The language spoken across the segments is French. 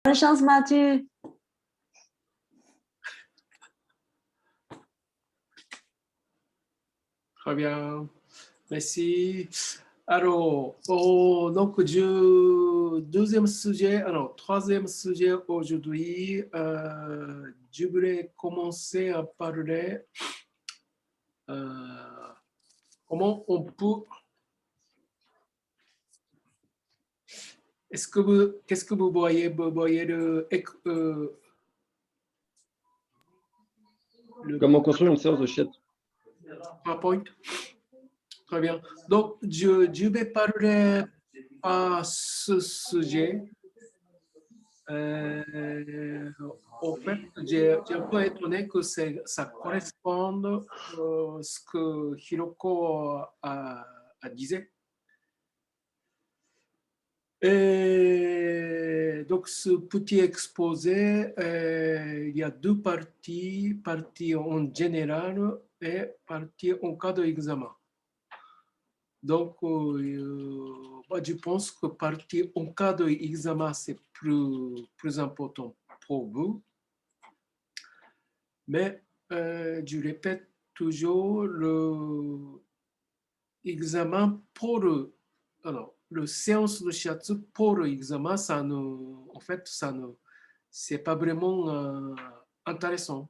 Bonne chance, Mathieu. Très bien, merci. Alors, donc, deuxième sujet, alors, troisième sujet aujourd'hui, je voulais commencer à parler comment on peut. Qu'est-ce que vous voyez? Vous voyez comment construire une séance de chat? PowerPoint? Très bien. Donc, je vais parler à ce sujet. Au fait, j'ai un peu étonné que ça corresponde à ce que Hiroko a disait. Et donc, ce petit exposé, il y a deux parties, partie en général et partie en cas d'examen. Donc, moi, je pense que partie en cas d'examen, c'est plus important pour vous. Mais je répète toujours, l'examen pour le séance de shiatsu pour l'examen, en fait, c'est pas vraiment intéressant.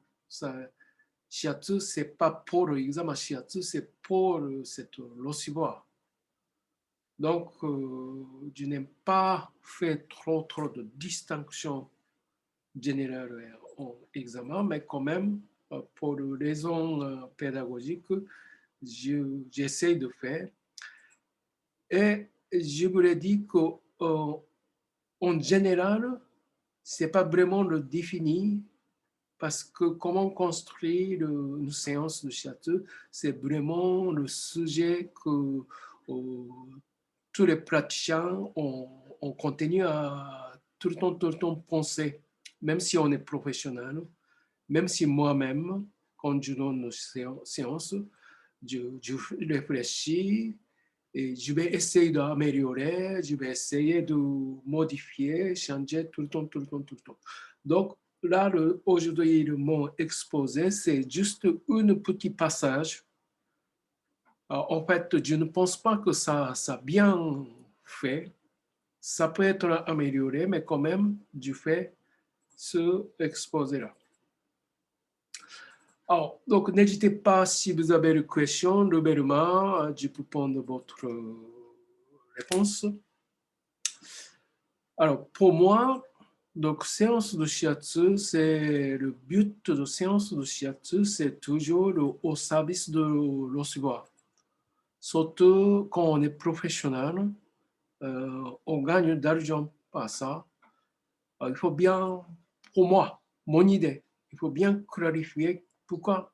Shiatsu, c'est pas pour l'examen, shiatsu, c'est pour cette recevoir. Donc, je n'ai pas fait trop de distinction générale en examen, mais quand même, pour des raisons pédagogiques, j'essaie de faire. Et je voulais dire qu'en général, ce n'est pas vraiment le définir, parce que comment construire une séance de shiatsu, c'est vraiment le sujet que tous les praticiens ont continué à tout le temps penser, même si on est professionnel, même si moi-même, quand je donne une séance, je réfléchis et je vais essayer d'améliorer, je vais essayer de modifier, changer tout le temps. Donc, là, aujourd'hui, mon exposé, c'est juste un petit passage. En fait, je ne pense pas que ça bien fait. Ça peut être amélioré, mais quand même, je fais ce exposé-là. Alors, donc, n'hésitez pas si vous avez des questions, levez la main, je peux prendre votre réponse. Alors, pour moi, donc, séance de shiatsu, c'est le but de séance de shiatsu, c'est toujours au service de recevoir. Surtout quand on est professionnel, on gagne d'argent par ça. Alors, il faut bien, pour moi, mon idée, il faut bien clarifier pourquoi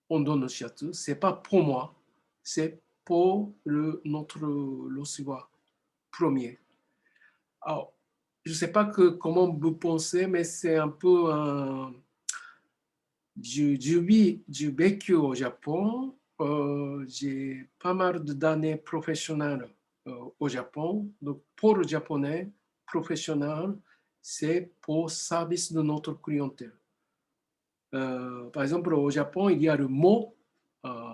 on donne le shiatsu. Ce n'est pas pour moi, c'est pour notre recevoir premier. Alors, je ne sais pas comment vous pensez, mais c'est un peu j'ai vécu au Japon. J'ai pas mal d'années professionnelles au Japon. Donc, pour le japonais professionnel, c'est pour service de notre clientèle. Par exemple, au Japon, il y a le mot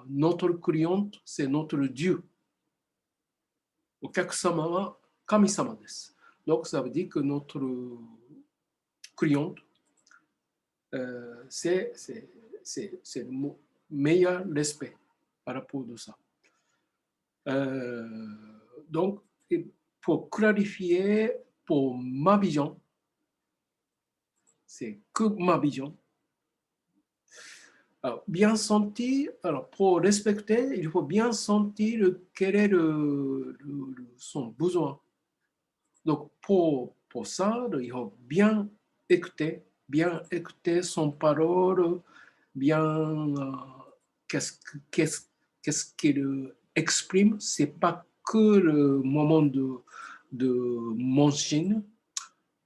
notre client, c'est notre Dieu. お客様は神様です。Donc, ça veut dire que notre client, c'est le meilleur respect par rapport à ça. Donc, pour clarifier, pour ma vision, c'est que ma vision. Alors, bien sentir, alors pour respecter, il faut bien sentir quel est son besoin. Donc, pour ça, il faut bien écouter son parole, bien qu'est-ce qu'il exprime. Ce n'est pas que le moment de mention.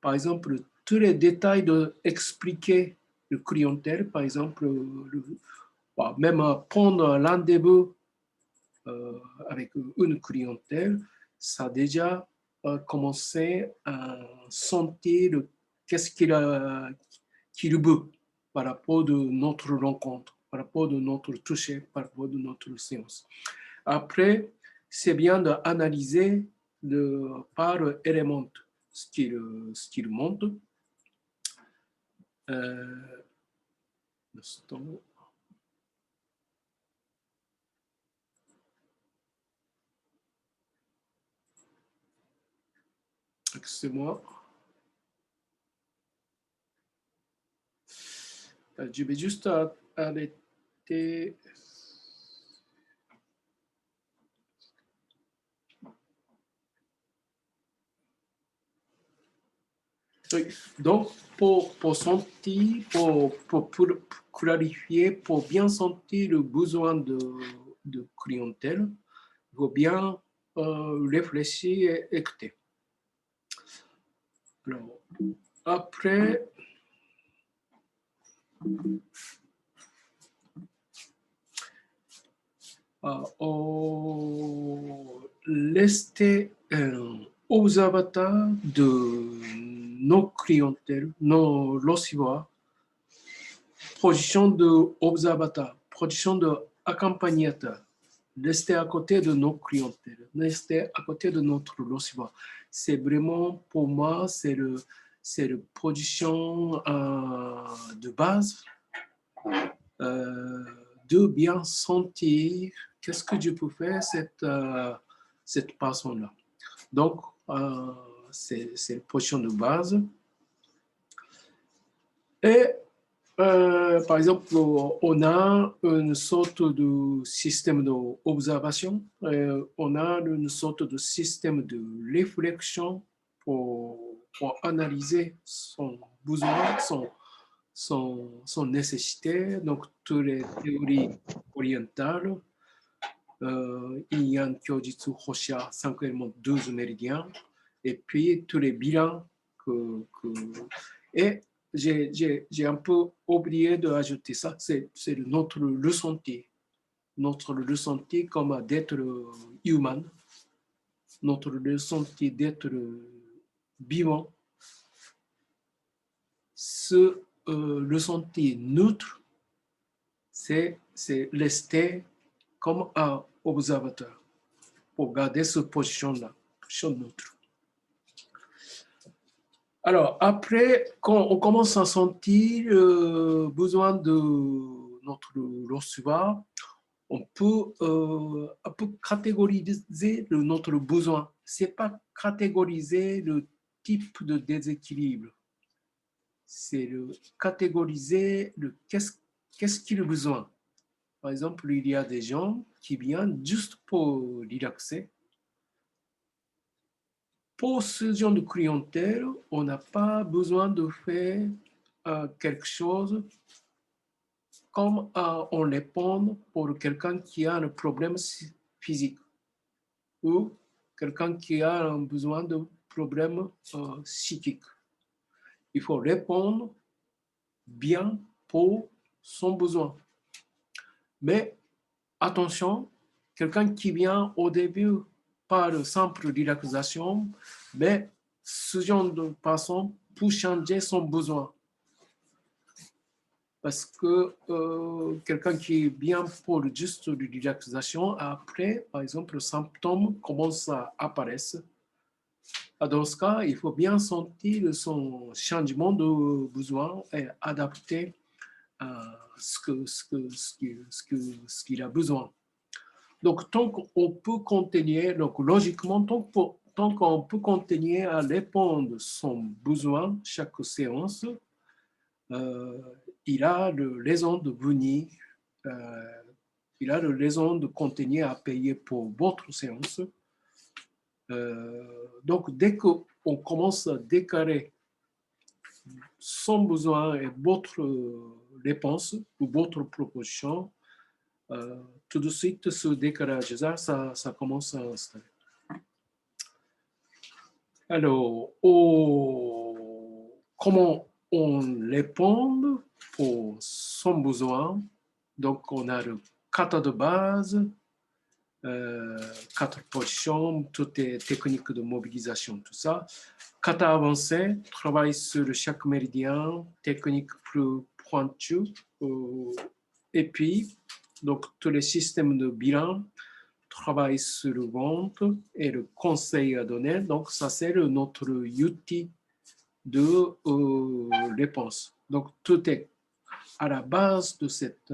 Par exemple, tous les détails d'expliquer le clientèle, par exemple, même prendre un rendez-vous avec une clientèle, ça déjà, commencer à sentir qu'est-ce qu'il veut par rapport de notre rencontre, par rapport de notre toucher, par rapport de notre séance. Après, c'est bien d'analyser par élément ce qu'il montre. Excusez-moi. Je vais juste arrêter. Oui. Donc, pour sentir, pour clarifier, pour bien sentir le besoin de clientèle, il faut bien réfléchir et écouter. Alors, après, rester observateur de nos clientèles, nos receveurs, position d'observateur, position d'accompagnateur, rester à côté de nos clientèles, rester à côté de notre receveur. C'est vraiment, pour moi, c'est le position de base de bien sentir qu'est-ce que je peux faire cette personne-là. Donc, c'est la position de base. Et par exemple, on a une sorte de système d'observation, on a une sorte de système de réflexion pour analyser son besoin, son nécessité, donc toutes les théories orientales, Yin Kyojitsu Hosha, 5 éléments, 12 méridiens, et puis tous les bilans et j'ai un peu oublié d'ajouter ça, c'est notre ressenti comme d'être humain, notre ressenti d'être vivant, ce ressenti neutre, c'est rester comme un observateur pour garder cette position-là, position neutre. Alors, après, quand on commence à sentir besoin de notre receveur, on peut catégoriser notre besoin. Ce n'est pas catégoriser le type de déséquilibre. C'est catégoriser qu'est-ce qu'il a besoin. Par exemple, il y a des gens qui viennent juste pour relaxer. Pour ce genre de clientèle, on n'a pas besoin de faire quelque chose comme on répond pour quelqu'un qui a un problème physique ou quelqu'un qui a un besoin de problème psychique. Il faut répondre bien pour son besoin. Mais attention, quelqu'un qui vient au début par simple relaxation, mais ce genre de personne peut changer son besoin. Parce que quelqu'un qui vient pour juste de relaxation, après, par exemple, le symptôme commence à apparaître. Dans ce cas, il faut bien sentir son changement de besoin et adapter ce qu'il a besoin. Donc, tant qu'on peut contenir, donc logiquement, tant qu'on peut contenir à répondre son besoin chaque séance, il a de raison de venir, il a de raison de contenir à payer pour votre séance. Donc, dès qu'on commence à déclarer son besoin et votre réponse ou votre proposition, tout de suite, ce décalage-là, ça commence à installer. Alors, comment on répond pour son besoin? Donc, on a le kata de base, 4 positions, toutes les techniques de mobilisation, tout ça. Kata avancé, travaille sur chaque méridien, technique plus pointue. Et puis, donc, tous les systèmes de bilan, travail sur le ventre et le conseil à donner. Donc, ça, c'est notre outil de réponse. Donc, tout est à la base de cette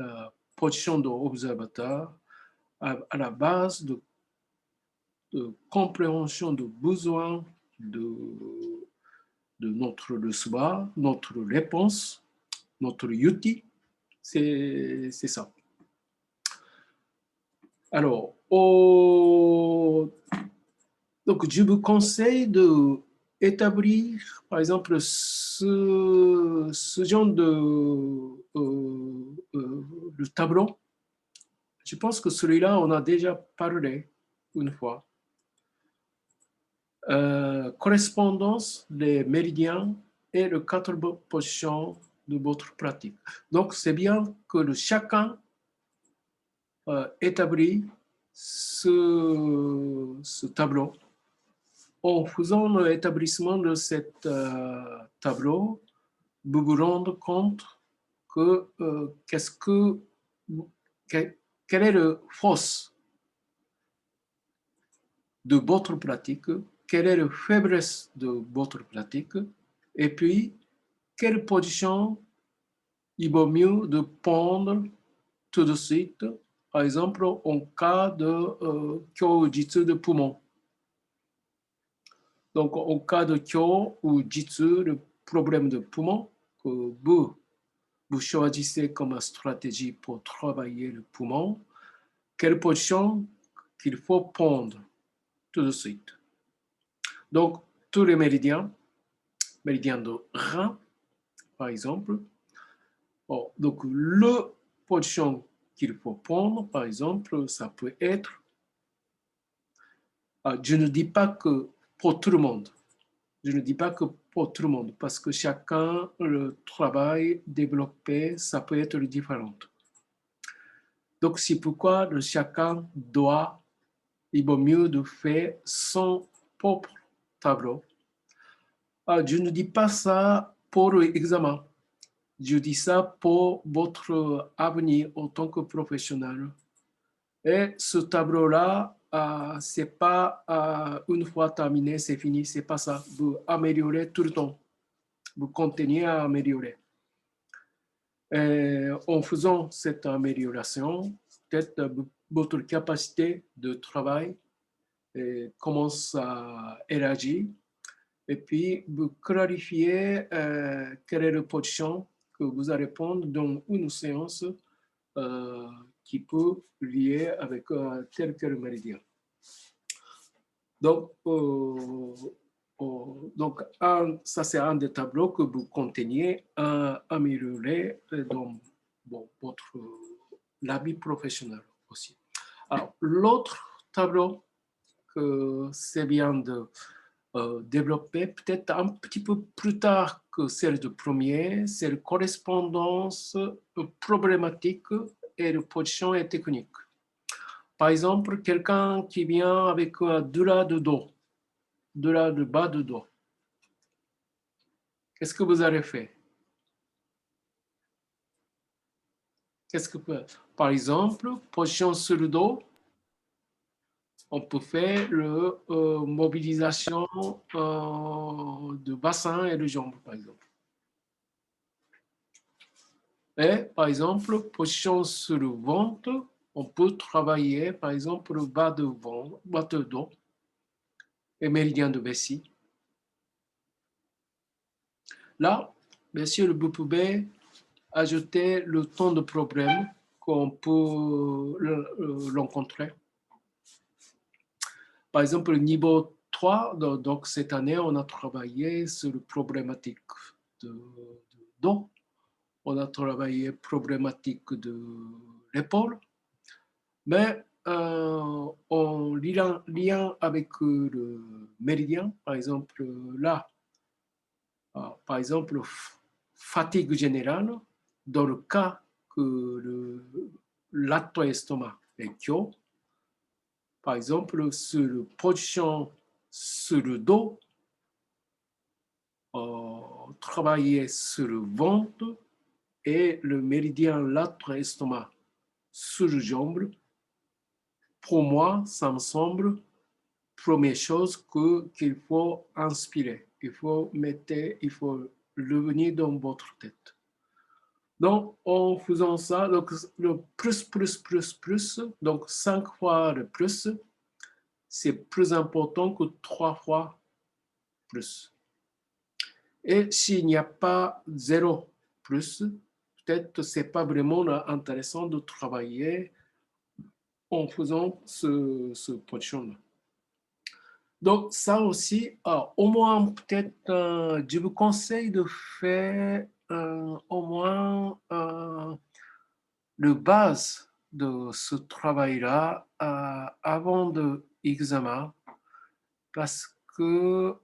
position d'observateur, à la base de compréhension de besoins de notre le soi, notre réponse, notre outil, c'est ça. Alors, donc je vous conseille d'établir, par exemple, ce genre de le tableau. Je pense que celui-là, on a déjà parlé une fois. Correspondance des méridiens et les 4 positions de votre pratique. Donc, c'est bien que chacun établit ce tableau. En faisant l'établissement de ce tableau, vous vous rendez compte que quelle est la force de votre pratique, quelle est la faiblesse de votre pratique, et puis quelle position il vaut mieux de prendre tout de suite, par exemple en cas de Kyo-Jitsu de poumon. Donc, en cas de Kyo ou Jitsu, le problème de poumon, que vous choisissez comme stratégie pour travailler le poumon, quelle position qu'il faut prendre tout de suite. Donc, tous les méridiens de rein, par exemple. Bon, donc, la position qu'il faut prendre, par exemple, ça peut être, je ne dis pas que pour tout le monde, je ne dis pas que pour tout le monde, parce que chacun, le travail développé, ça peut être différent. Donc, c'est pourquoi chacun doit, il vaut mieux de faire son propre tableau. Je ne dis pas ça pour l'examen. Je dis ça pour votre avenir en tant que professionnel. Et ce tableau-là, c'est pas une fois terminé, c'est fini, c'est pas ça. Vous améliorez tout le temps. Vous continuez à améliorer. Et en faisant cette amélioration, peut-être votre capacité de travail commence à élargir. Et puis, vous clarifiez quelle est la position que vous allez prendre dans une séance qui peut lier avec tel quel méridien. Donc, ça, c'est un des tableaux que vous continuez à améliorer dans votre l'habit professionnel aussi. Alors, l'autre tableau que c'est bien de développer, peut-être un petit peu plus tard que celle du premier, c'est la correspondance problématique et de position et technique. Par exemple, quelqu'un qui vient avec de la de dos, de la de bas de dos. Qu'est-ce que vous allez faire? Par exemple, position sur le dos, on peut faire la mobilisation de bassin et de jambes, par exemple. Et, par exemple, position sur le ventre, on peut travailler, par exemple, le bas de dos et méridien de vessie. Là, bien sûr, vous pouvez ajouter le temps de problème qu'on peut rencontrer. Par exemple, le niveau 3, donc cette année, on a travaillé sur la problématique de dos, on a travaillé problématique de l'épaule, mais en lien avec le méridien, par exemple, là, par exemple, fatigue générale, dans le cas que l'acto-estomac est Kyo, par exemple, sur la position sur le dos, travailler sur le ventre et le méridien latéral-estomac sur le jambe. Pour moi, ça me semble première chose qu'il faut inspirer. Il faut revenir dans votre tête. Donc, en faisant ça, donc, le plus, donc 5 fois le plus, c'est plus important que 3 fois plus. Et s'il n'y a pas 0 plus, peut-être c'est pas vraiment intéressant de travailler en faisant ce position-là. Donc, ça aussi, au moins, peut-être, je vous conseille de faire au moins le base de ce travail-là avant l'examen, parce que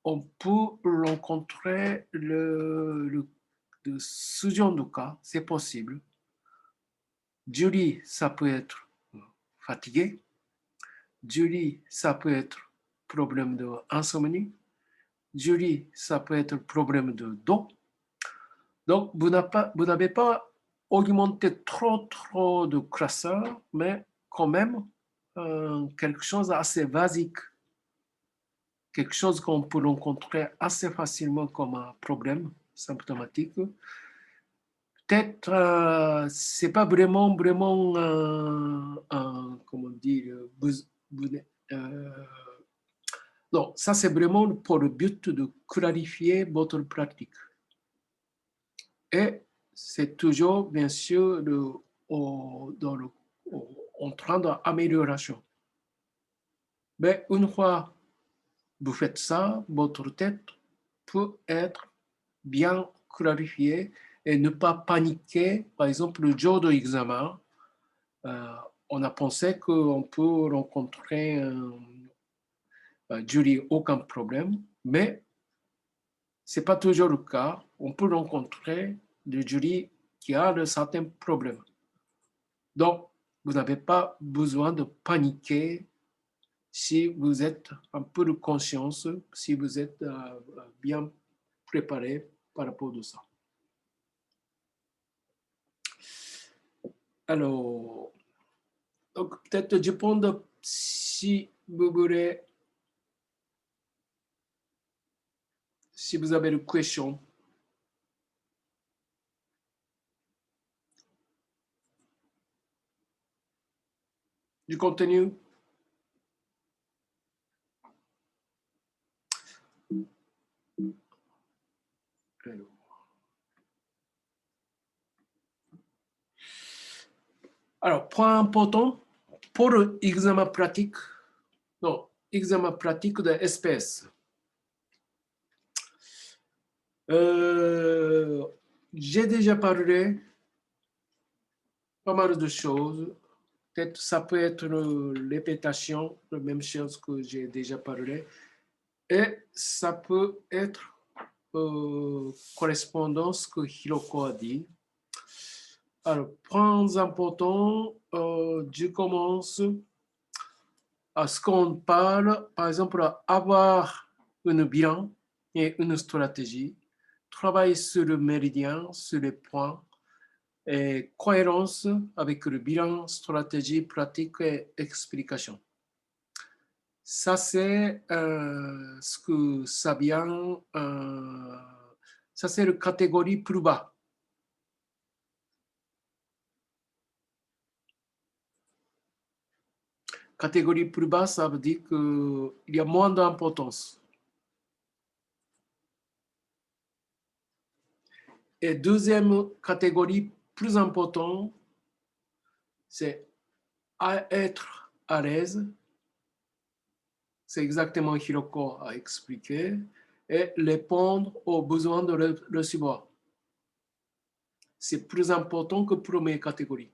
on peut rencontrer le ce genre de cas, c'est possible. Julie, ça peut être fatigué. Julie, ça peut être problème d'insomnie. Julie, ça peut être problème de dos. Donc, vous n'avez pas augmenté trop de classeur, mais quand même quelque chose d'assez basique, quelque chose qu'on peut rencontrer assez facilement comme un problème symptomatique. Peut-être, c'est pas vraiment, comment dire, non, ça c'est vraiment pour le but de clarifier votre pratique. Et c'est toujours, bien sûr, en train d'amélioration. Mais une fois vous faites ça, votre tête peut être bien clarifiée et ne pas paniquer. Par exemple, le jour de l'examen, on a pensé qu'on peut rencontrer Julie, aucun problème, mais ce n'est pas toujours le cas. On peut rencontrer des jurys qui a de certains problèmes. Donc, vous n'avez pas besoin de paniquer si vous êtes un peu de conscience, si vous êtes bien préparé par rapport à ça. Alors, donc peut-être je pense si vous voulez, si vous avez une question. Du contenu. Alors, point important pour l'examen pratique, examen pratique de SPS. J'ai déjà parlé pas mal de choses. Peut-être ça peut être répétition, la même chose que j'ai déjà parlé. Et ça peut être correspondance que Hiroko a dit. Alors, points importants, je commence à ce qu'on parle, par exemple, avoir un bilan et une stratégie, travailler sur le méridien, sur les points, et cohérence avec le bilan, stratégie, pratique et explication. Ça, c'est ce que ça vient, ça c'est la catégorie plus bas. Catégorie plus bas, ça veut dire qu'il y a moins d'importance. Et deuxième catégorie plus importante, c'est être à l'aise. C'est exactement Hiroko a expliqué. Et répondre aux besoins de recevoir. C'est plus important que première catégorie.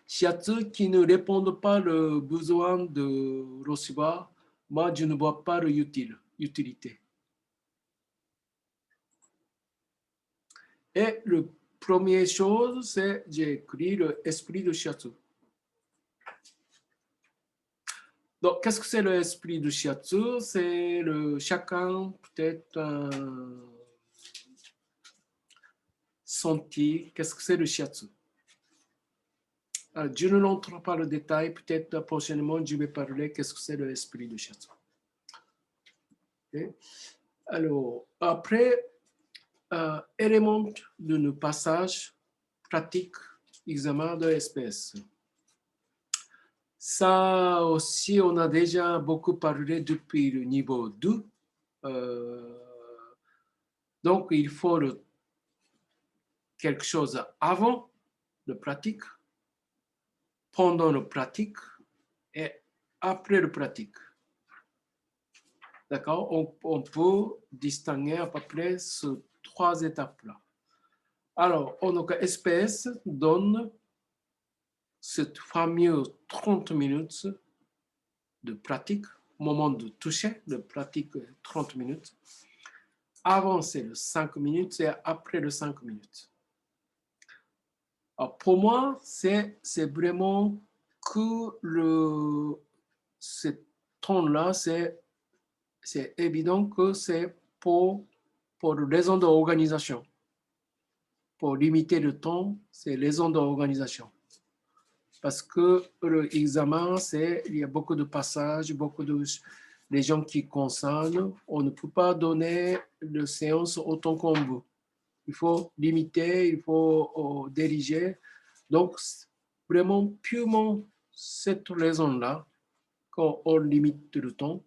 Shiatsu qui ne répondent pas aux besoins de recevoir, moi je ne vois pas l'utilité. Et le première chose, c'est j'ai écrit l'esprit de shiatsu. Donc, qu'est-ce que c'est l'esprit de shiatsu? C'est chacun peut-être senti. Qu'est-ce que c'est le shiatsu? Je ne rentre pas le détail. Peut-être prochainement, je vais parler qu'est-ce que c'est l'esprit de shiatsu. Okay. Alors, après, élément de passage pratique, examen de SPS. Ça aussi, on a déjà beaucoup parlé depuis le niveau 2. Donc, il faut quelque chose avant le pratique, pendant le pratique et après le pratique. D'accord? On peut distinguer à peu près ces 3 étapes-là. Alors, donc, SPS donne cette fameuse 30 minutes de pratique, moment de toucher, de pratique 30 minutes. Avant, c'est le 5 minutes et après le 5 minutes. Alors, pour moi, c'est vraiment que ce temps-là, c'est évident que c'est pour raison d'organisation. Pour limiter le temps, c'est raison d'organisation. Parce que l'examen, il y a beaucoup de passages, beaucoup de les gens qui concernent. On ne peut pas donner de séance autant qu'on veut. Il faut limiter, il faut diriger. Donc, vraiment, purement cette raison-là, quand on limite le temps.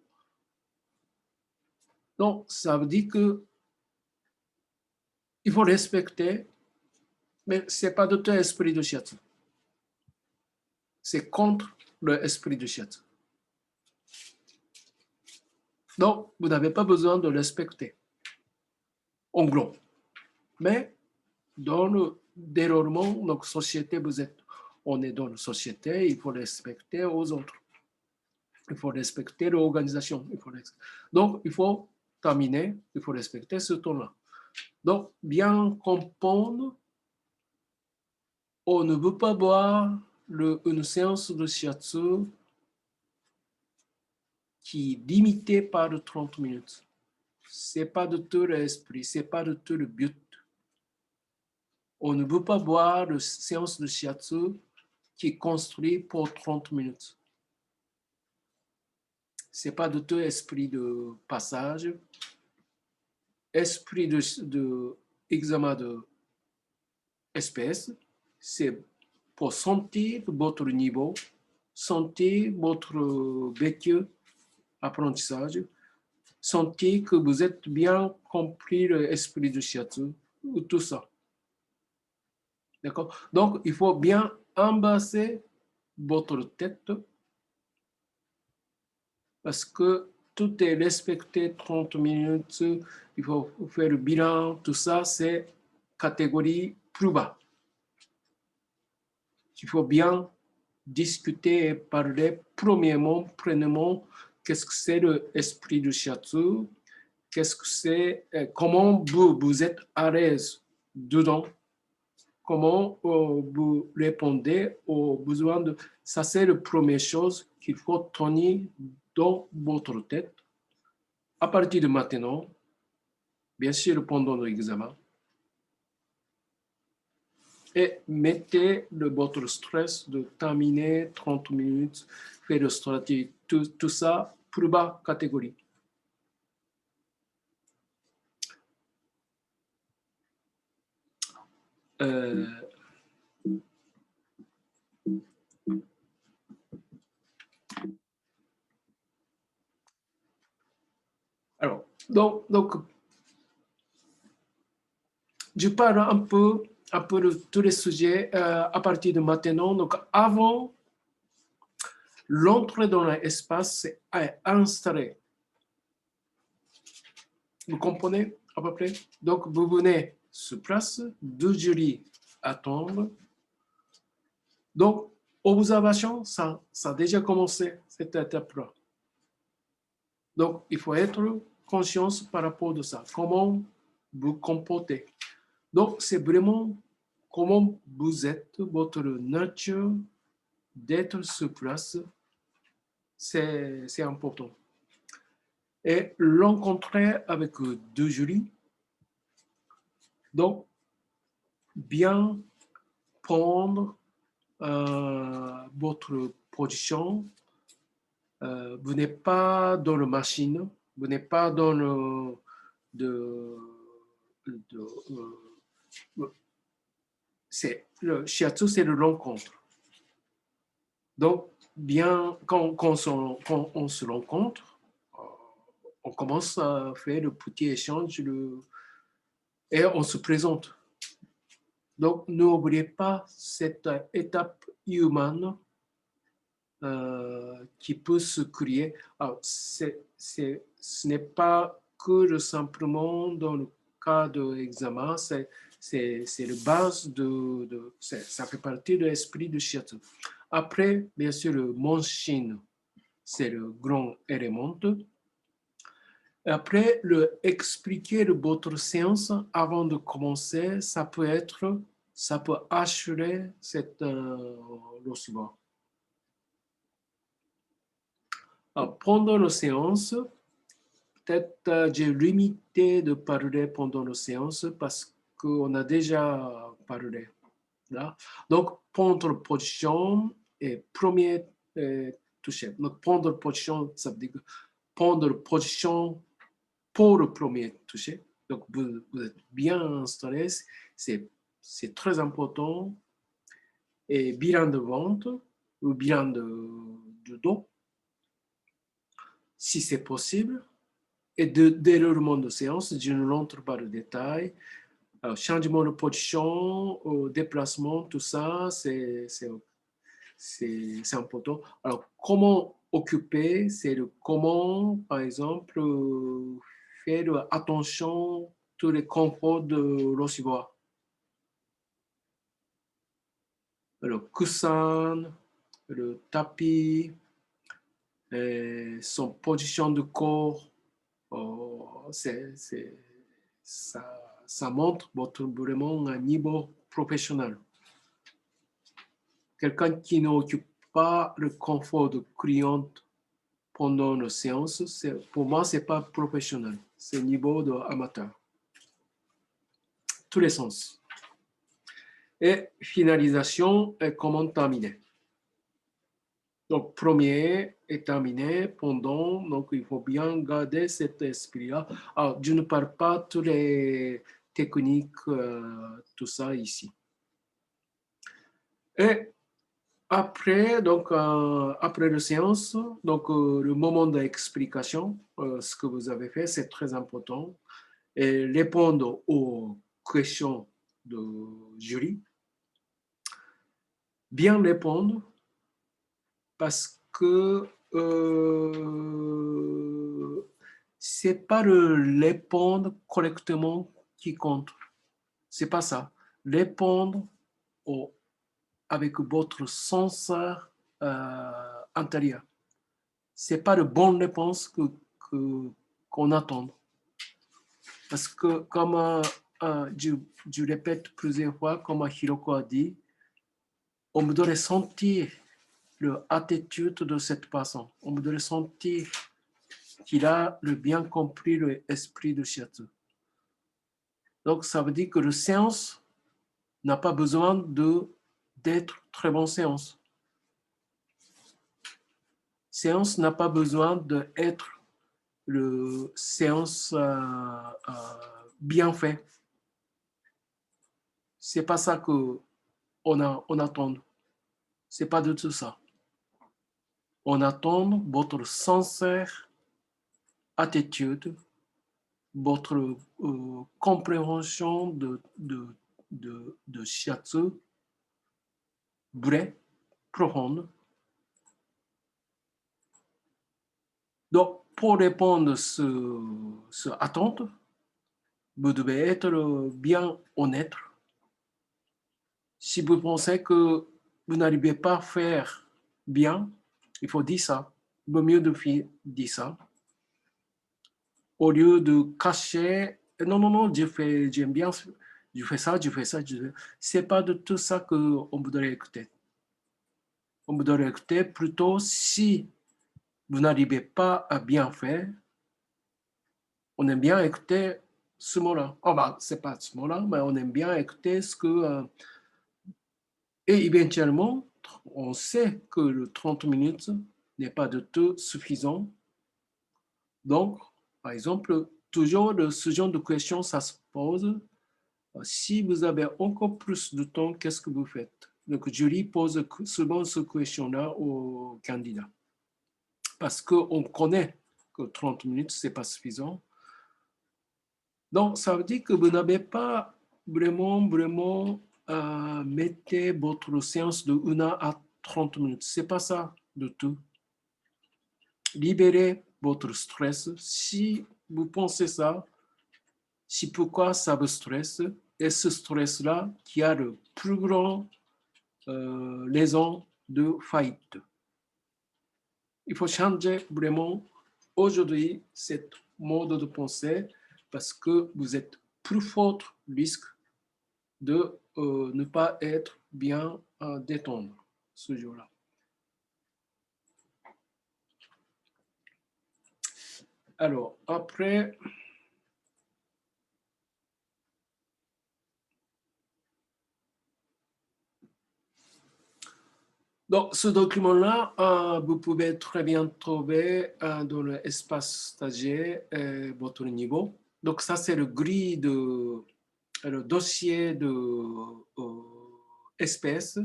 Donc, ça veut dire que il faut respecter, mais ce n'est pas de tout esprit de shiatsu. C'est contre l'esprit de shiatsu. Donc, vous n'avez pas besoin de respecter, en gros. Mais dans le déroulement de notre société, on est dans une société, il faut respecter aux autres. Il faut respecter l'organisation. Donc, il faut terminer, il faut respecter ce temps-là. Donc, bien comprendre, on ne veut pas voir une séance de shiatsu qui est limitée par 30 minutes. Ce n'est pas de tout l'esprit, ce n'est pas de tout le but. On ne veut pas voir une séance de shiatsu qui est construite pour 30 minutes. Ce n'est pas du tout esprit de passage, esprit de examen de SPS, c'est pour sentir votre niveau, sentir votre vécu apprentissage, sentir que vous êtes bien compris l'esprit de shiatsu, tout ça. D'accord? Donc, il faut bien embrasser votre tête parce que tout est respecté 30 minutes, il faut faire le bilan, tout ça, c'est catégorie plus bas. Il faut bien discuter et parler premièrement, qu'est-ce que c'est l'esprit du shiatsu, qu'est-ce que c'est, comment vous êtes à l'aise dedans, comment vous répondez aux besoins de... Ça, c'est la première chose qu'il faut tenir dans votre tête. À partir de maintenant, bien sûr, pendant l'examen, et mettez votre stress de terminer 30 minutes, faire le stratégie, tout ça, plus bas catégorie. Alors, donc, je parle un peu de tous les sujets à partir de maintenant. Donc, avant, l'entrée dans l'espace est installée. Vous comprenez à peu près? Donc, vous venez sur place, 2 jurys attendent. Donc, observation, ça a déjà commencé, cette étape-là. Donc, il faut être conscient par rapport à ça. Comment vous comportez. Donc, c'est vraiment comment vous êtes, votre nature d'être sur place, c'est important. Et rencontrer avec deux jurys, donc bien prendre votre position. Vous n'êtes pas dans la machine, vous n'êtes pas dans le shiatsu, c'est le rencontre. Donc, bien, quand on se rencontre, on commence à faire le petit échange et on se présente. Donc, n'oubliez pas cette étape humaine qui peut se créer. Alors, ce n'est pas que simplement dans le cas de l'examen, c'est la base ça fait partie de l'esprit de shiatsu. Après, bien sûr, le monshin, c'est le grand élément. Après, expliquer votre séance avant de commencer, ça peut assurer le suivant. Pendant la séance, peut-être j'ai limité de parler pendant la séance parce qu'on a déjà parlé. Là. Donc, prendre position et premier toucher. Donc, prendre position, ça veut dire prendre position pour le premier toucher. Donc, vous êtes bien installé, c'est très important. Et bilan de ventre ou bilan de dos, si c'est possible. Et déroulement de séance, je ne rentre pas dans le détail. Alors, changement de position, déplacement, tout ça, c'est important. Alors, comment occuper, c'est le comment, par exemple, faire attention à tous les conforts de recevoir. Le coussin, le tapis, son position de corps, ça montre vraiment un niveau professionnel. Quelqu'un qui n'occupe pas le confort de client pendant la séance, pour moi, ce n'est pas professionnel. C'est niveau d'amateur. Tous les sens. Et finalisation et comment terminer. Donc, premier est terminé pendant, donc il faut bien garder cet esprit-là. Alors, je ne parle pas de toutes les techniques, tout ça ici. Et après, donc, après la séance, donc, le moment d'explication, ce que vous avez fait, c'est très important. Et répondre aux questions de jury. Bien répondre, parce que c'est pas le répondre correctement qui compte. C'est pas ça. Répondre avec votre sens intérieur. C'est pas de bonne réponse qu'on attend. Parce que comme je répète plusieurs fois, comme Hiroko a dit, on me doit sentir l'attitude de cette personne. On me doit sentir qu'il a bien compris l'esprit de shiatsu. Donc, ça veut dire que la séance n'a pas besoin d'être très bonne séance. Séance n'a pas besoin d'être le séance bien fait. C'est pas ça qu'on attend. C'est pas du tout ça. On attend votre sincère attitude, votre compréhension de shiatsu vraie, profonde. Donc, pour répondre à cette attente, vous devez être bien honnête. Si vous pensez que vous n'arrivez pas à faire bien, il faut dire ça. Il vaut mieux de dire ça. Au lieu de cacher, non, j'aime bien, je fais ça, je fais ça, c'est pas de tout ça qu'on voudrait écouter. On voudrait écouter plutôt si vous n'arrivez pas à bien faire, on aime bien écouter ce mot-là. Oh bah, c'est pas ce mot-là, mais on aime bien écouter ce que... et éventuellement, on sait que le 30 minutes n'est pas de tout suffisant. Donc, par exemple, toujours ce genre de questions, ça se pose. Si vous avez encore plus de temps, qu'est-ce que vous faites? Donc, le jury pose souvent cette question-là aux candidats. Parce qu'on connaît que 30 minutes, ce n'est pas suffisant. Donc, ça veut dire que vous n'avez pas vraiment mettez votre séance de 1 heure à 30 minutes. Ce n'est pas ça du tout. Libérez votre stress. Si vous pensez ça, si pourquoi ça vous stresse, et ce stress-là qui a le plus grand raison de faillite. Il faut changer vraiment aujourd'hui cette mode de pensée parce que vous êtes plus fort risque de ne pas être bien détendre ce jour-là. Alors, après, donc ce document-là, vous pouvez très bien trouver dans l'espace stagiaire votre niveau. Donc ça, c'est le grille le dossier de SPS.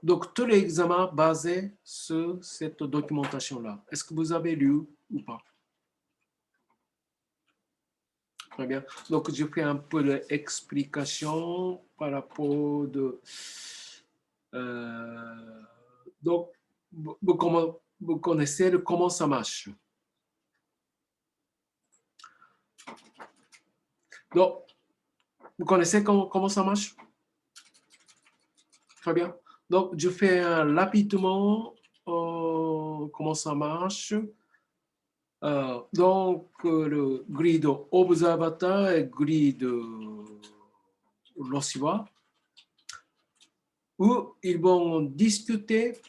Donc, tous les examens basés sur cette documentation-là. Est-ce que vous avez lu ou pas? Très bien. Donc, je fais un peu d'explication par rapport de... donc, vous connaissez comment ça marche. Donc, vous connaissez comment ça marche? Très bien. Donc, je fais rapidement comment ça marche. Donc, le grid observateur et grid Rosiwa, où ils vont discuter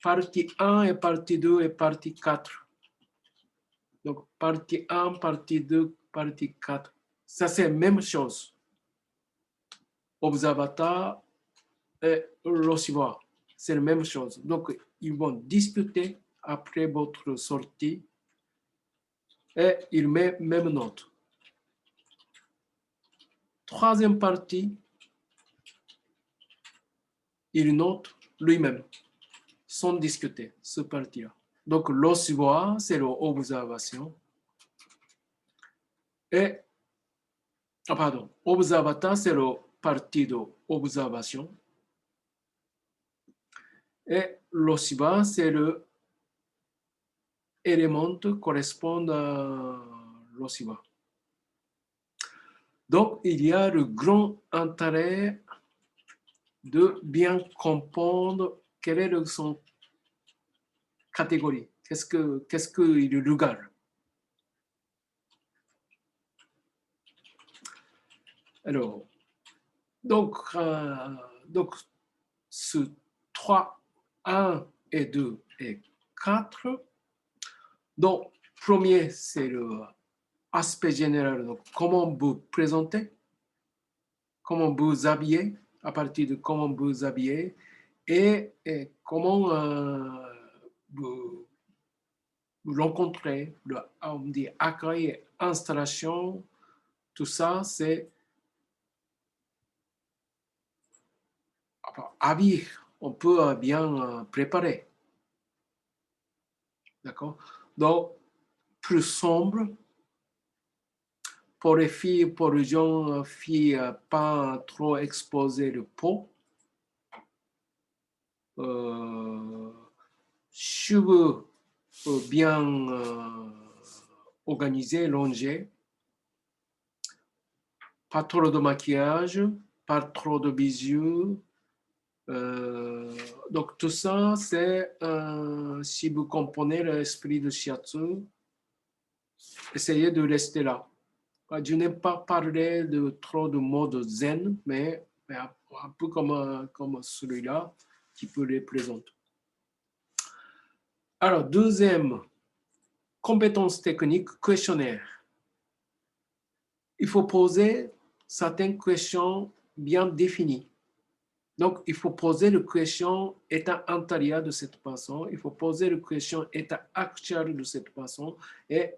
partie 1 et partie 2 et partie 4. Donc, partie 1, partie 2, partie 4. Ça, c'est la même chose. Observateur et Rosiwa, c'est la même chose. Donc, ils vont discuter après votre sortie et ils mettent même note. Troisième partie, il note lui-même, sans discuter, ce parti-là. Donc, l'ossuoir, c'est l'observation. Et, pardon, observateur, c'est le parti d'observation. Et l'ossuoir, c'est le élément correspond à l'ossuoir. Donc, il y a le grand intérêt de bien comprendre quelle est son catégorie. Qu'est-ce qu'il regarde? Alors, donc ce 3, 1 et 2 et 4. Donc, premier, c'est l'aspect général. Donc, comment vous présentez, comment vous habillez, à partir de comment vous habillez, et comment vous rencontrez, on dit accueil, installation, tout ça, c'est habiller, on peut bien préparer. D'accord? Donc, plus sombre, pour les filles, pour les jeunes filles, pas trop exposer le peau. Cheveux bien organisés, longés. Pas trop de maquillage, pas trop de bijoux. Donc tout ça, c'est si vous comprenez l'esprit de shiatsu, essayez de rester là. Je n'aime pas parler de trop de modes zen, mais un peu comme celui-là qui peut les présenter. Alors, deuxième, compétences techniques, questionnaire. Il faut poser certaines questions bien définies. Donc, il faut poser la question état antérieur de cette personne, il faut poser la question état actuel de cette personne et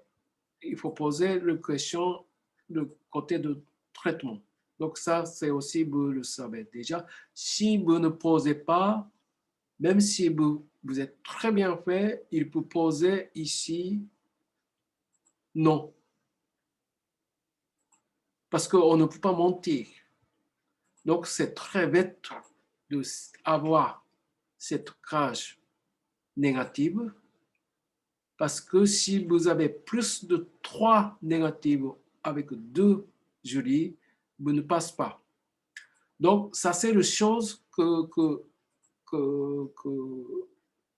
il faut poser la question de côté de traitement. Donc, ça, c'est aussi, vous le savez déjà. Si vous ne posez pas, même si vous êtes très bien fait, il peut poser ici non. Parce qu'on ne peut pas mentir. Donc, c'est très bête d'avoir cette cage négative parce que si vous avez plus de 3 négatives avec 2 jolies, vous ne passez pas. Donc, ça, c'est une chose que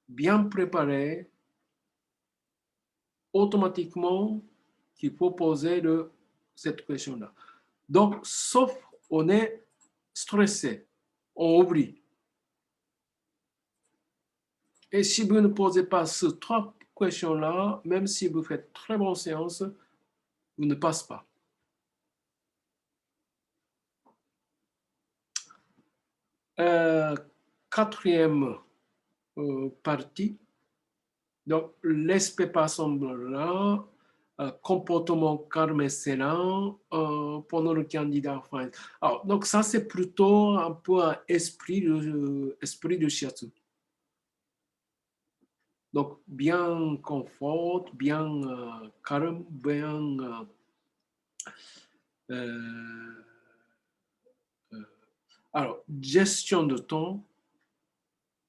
bien préparée, automatiquement, qu'il faut poser cette question-là. Donc, sauf on est stressé, on oublie. Et si vous ne posez pas ces 3 questions-là, même si vous faites très bonne séance, vous ne passez pas. Quatrième partie, donc l'aspect pas semblant, comportement calme et serein pendant le candidat. Alors, donc ça, c'est plutôt un peu un esprit de shiatsu. Donc, bien confort, bien calme, bien alors, gestion de temps,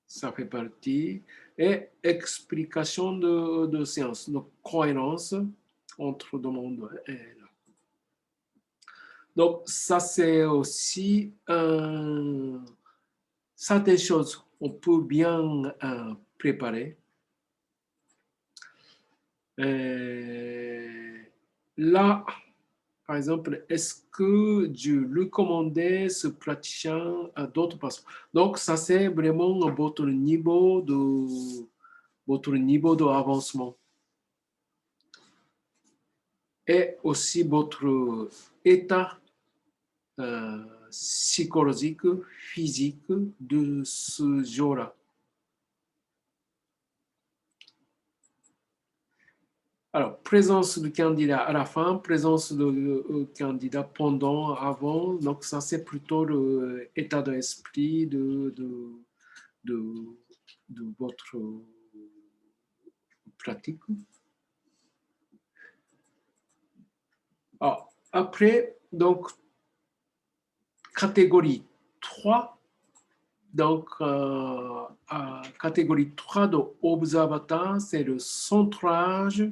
ça fait partie, et explication de séance, donc cohérence entre demande et là. Donc, ça, c'est aussi certaines choses on peut bien préparer. Là, par exemple, est-ce que je recommandais ce praticien à d'autres personnes? Donc, ça, c'est vraiment votre niveau d'avancement. Et aussi votre état psychologique, physique de ce jour-là. Alors, présence du candidat à la fin, présence du candidat pendant, avant. Donc, ça, c'est plutôt l'état d'esprit de votre pratique. Alors, après, donc, catégorie 3. Donc, catégorie 3 de observateur, c'est le centrage,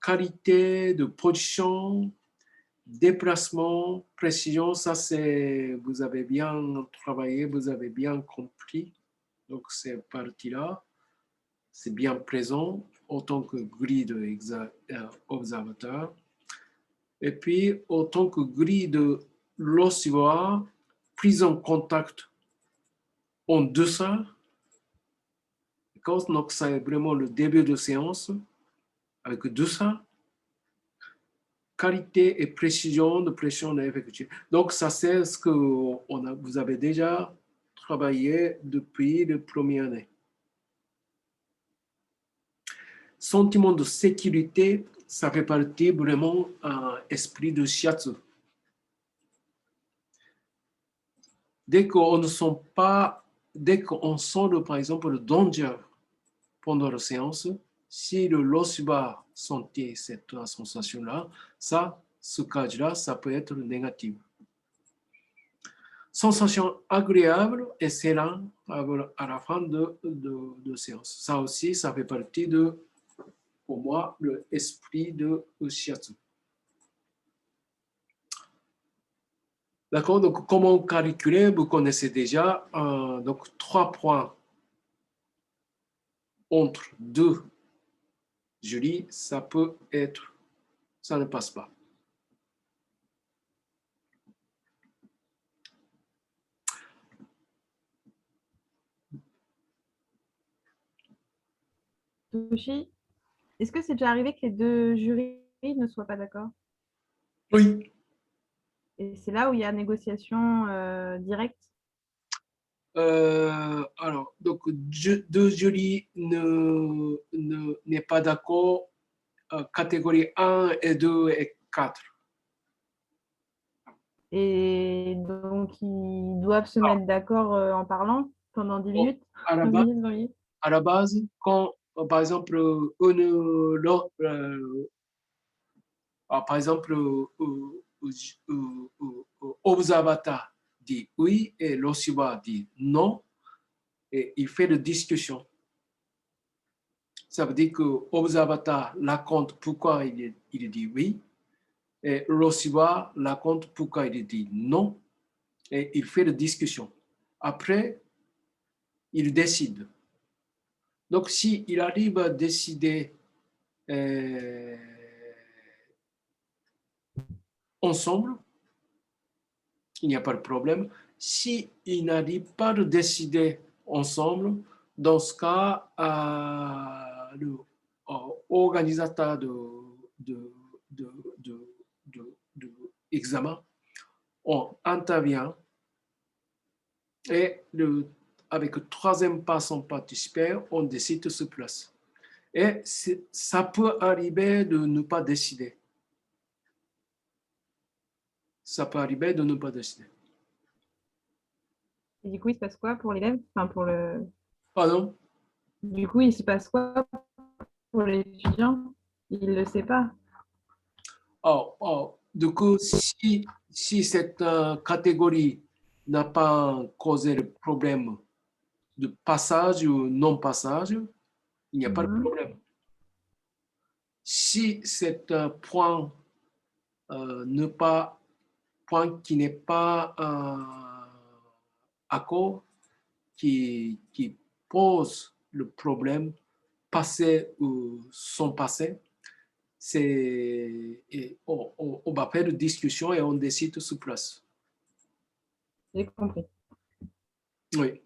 qualité de position, déplacement, précision. Ça, c'est, vous avez bien travaillé, vous avez bien compris. Donc, cette partie-là, c'est bien présent autant que grille d'observateur. Et puis, autant que grille de l'oscillatoire, prise en contact en deçà. Donc, c'est vraiment le début de séance avec deçà. Qualité et précision de pression effectuée. Donc, ça, c'est ce que vous avez déjà travaillé depuis la première année. Sentiment de sécurité, ça fait partie vraiment d'un esprit de shiatsu. Dès qu'on sent, par exemple, le danger pendant la séance, si le lossibar sentait cette sensation-là, ce cas-là, ça peut être négatif. Sensation agréable et sereine à la fin de séance. Ça aussi, ça fait partie pour moi, l'esprit de shiatsu. D'accord, donc comment calculer, vous connaissez déjà, donc 3 points entre 2 jolies, ça peut être, ça ne passe pas. Toshi, est-ce que c'est déjà arrivé que les deux jurys ne soient pas d'accord? Oui. Et c'est là où il y a négociation directe? Alors, donc, deux jurys n'est pas d'accord, catégorie 1 et 2 et 4. Et donc, ils doivent se mettre d'accord en parlant pendant 10 Bon, minutes, 15 minutes, 20 minutes? à la base, quand, par exemple, par exemple, Observata dit oui et l'Osiba dit non, et il fait de discussion. Ça veut dire que Observata raconte pourquoi il dit oui, et l'Osiba raconte pourquoi il dit non, et il fait de discussion. Après, il décide. Donc, s'il arrive à décider ensemble, il n'y a pas de problème. S'il n'arrive pas à décider ensemble, dans ce cas, l'organisateur de examen, on intervient et avec le troisième personne participant, on décide sur place. Et ça peut arriver de ne pas décider. Ça peut arriver de ne pas décider. Et du coup, il se passe quoi pour l'élève? Enfin, pour le... Pardon? Du coup, il se passe quoi pour l'étudiant? Il ne le sait pas. Du coup, si cette catégorie n'a pas causé le problème de passage ou non-passage, il n'y a pas de problème. Si c'est un point, point qui n'est pas accord, qui pose le problème passé ou sans passé, on va faire une discussion et on décide sur place. J'ai compris. Oui.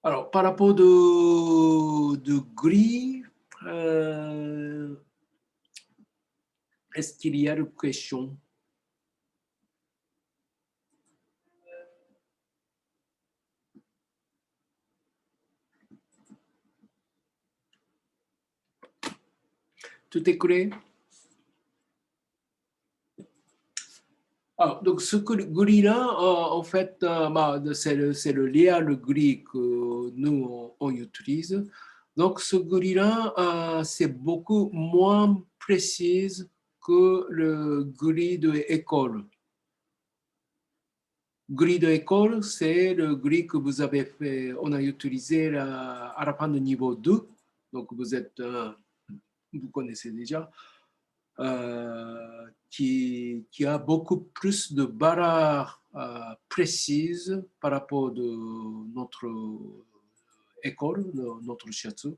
Alors, par rapport de grille, est-ce qu'il y a des questions? Tout est clair? Alors, donc, ce grille-là, en fait, c'est le lien, le grille que nous, on utilise. Donc, ce grille-là, c'est beaucoup moins précis que le grille de école. Grille de école, c'est le grille que vous avez fait, on a utilisé à la fin de niveau 2. Donc, vous connaissez déjà. Qui a beaucoup plus de barres précises par rapport de notre école, notre shiatsu.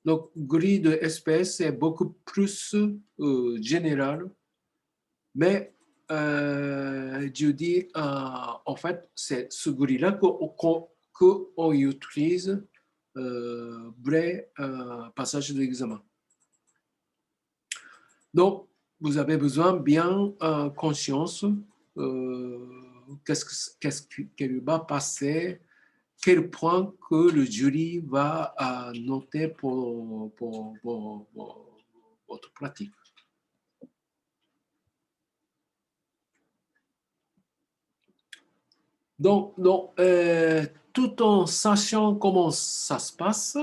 Donc, grille de espèces est beaucoup plus général, mais je dis, en fait, c'est ce grille-là qu'on utilise après passage de l'examen. Donc, vous avez besoin bien conscience qu'est-ce qui va passer, quel point que le jury va noter pour votre pratique. Donc tout en sachant comment ça se passe,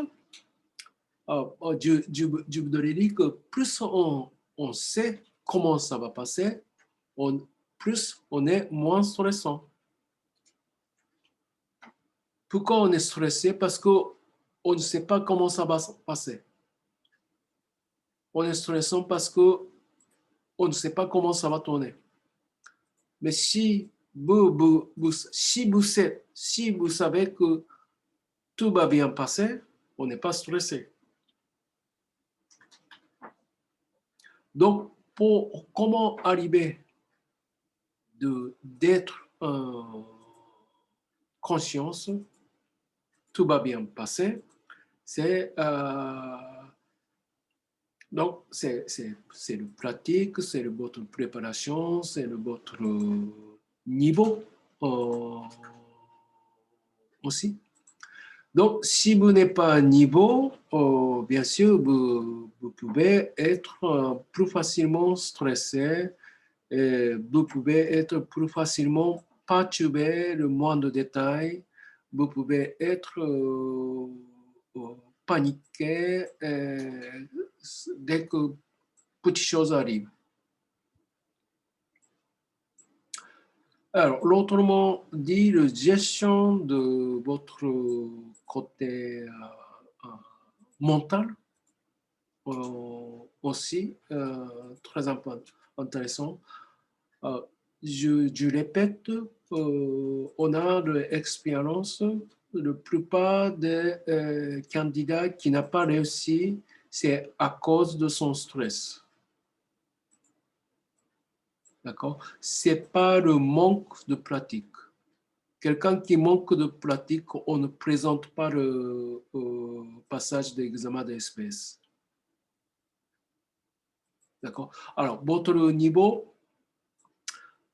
je voudrais dire que plus on sait comment ça va passer, plus on est moins stressant. Pourquoi on est stressé? Parce qu'on ne sait pas comment ça va se passer. On est stressant parce qu'on ne sait pas comment ça va tourner. Mais si vous savez que tout va bien passer, on n'est pas stressé. Donc, comment arriver d'être conscience, tout va bien passer. Donc, c'est le pratique, c'est votre préparation, c'est votre niveau aussi. Donc, si vous n'êtes pas à niveau, bien sûr, vous pouvez être plus facilement stressé, et vous pouvez être plus facilement perturbé le moindre détail, vous pouvez être paniqué dès que petites choses arrivent. Alors, l'autrement dit, la gestion de votre côté mental aussi, très intéressant. Je répète, on a de l'expérience, la plupart des candidats qui n'ont pas réussi, c'est à cause de son stress. D'accord? Ce n'est pas le manque de pratique. Quelqu'un qui manque de pratique, on ne présente pas le passage d'examen d'espèce. D'accord? Alors, votre niveau,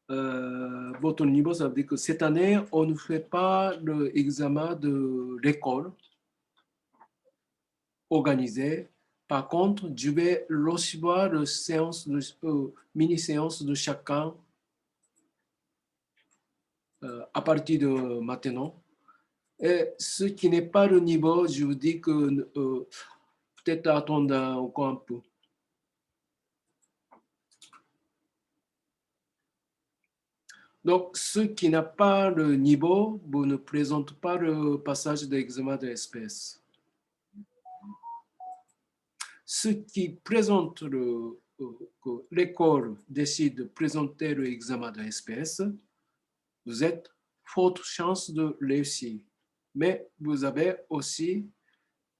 ça veut dire que cette année, on ne fait pas l'examen de l'école organisé. Par contre, je vais recevoir le mini-séance de chacun à partir de maintenant. Et ce qui n'est pas le niveau, je vous dis que peut-être attendre encore un peu. Donc, ceux qui n'ont pas le niveau, vous ne présentez pas le passage d'examen d'espèce. Ceux qui présentent l'école décide de présenter l'examen d'espèce, vous êtes forte chance de réussir. Mais vous avez aussi